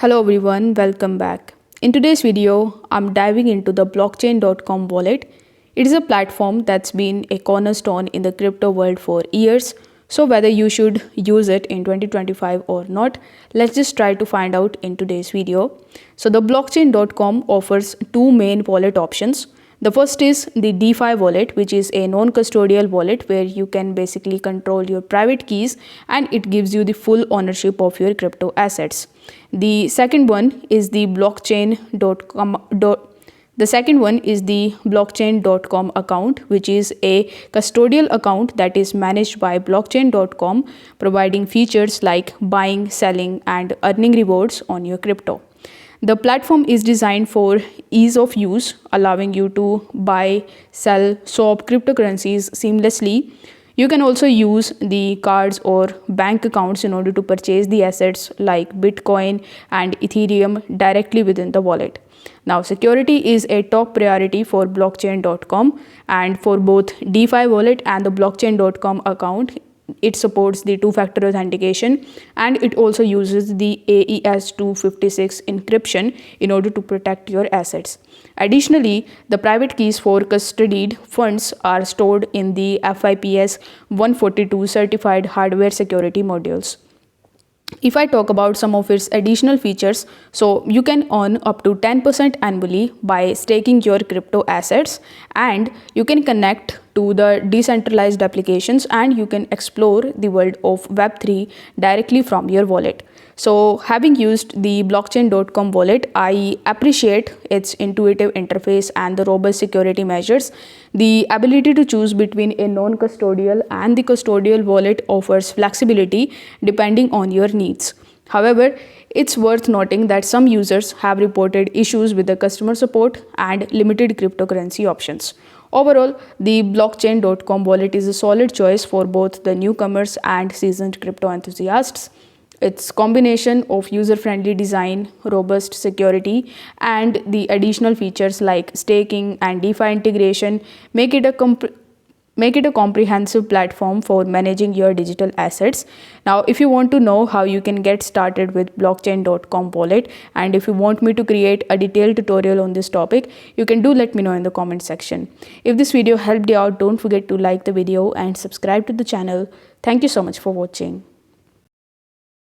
Hello everyone, welcome back. In today's video, I'm diving into the blockchain.com wallet. It is a platform that's been a cornerstone in the crypto world for years. So whether you should use it in 2025 or not, let's just try to find out in today's video. So the blockchain.com offers two main wallet options. The first is the DeFi wallet, which is a non-custodial wallet where you can basically control your private keys and it gives you the full ownership of your crypto assets. The second one is the blockchain.com account, which is a custodial account that is managed by blockchain.com, providing features like buying, selling, and earning rewards on your crypto. The platform is designed for ease of use, allowing you to buy, sell, swap cryptocurrencies seamlessly. You can also use the cards or bank accounts in order to purchase the assets like Bitcoin and Ethereum directly within the wallet. Now, security is a top priority for blockchain.com, and for both DeFi wallet and the blockchain.com account, it supports the two-factor authentication and it also uses the AES-256 encryption in order to protect your assets. Additionally, the private keys for custodied funds are stored in the FIPS 142 certified hardware security modules. If I talk about some of its additional features, so you can earn up to 10% annually by staking your crypto assets, and you can connect to the decentralized applications and you can explore the world of Web3 directly from your wallet. So having used the blockchain.com wallet, I appreciate its intuitive interface and the robust security measures. The ability to choose between a non-custodial and the custodial wallet offers flexibility depending on your needs. However, it's worth noting that some users have reported issues with the customer support and limited cryptocurrency options. Overall, the blockchain.com wallet is a solid choice for both the newcomers and seasoned crypto enthusiasts. Its combination of user-friendly design, robust security, and the additional features like staking and DeFi integration make it a comprehensive platform for managing your digital assets. Now, if you want to know how you can get started with blockchain.com wallet, and if you want me to create a detailed tutorial on this topic, you can do let me know in the comment section. If this video helped you out, don't forget to like the video and subscribe to the channel. Thank you so much for watching.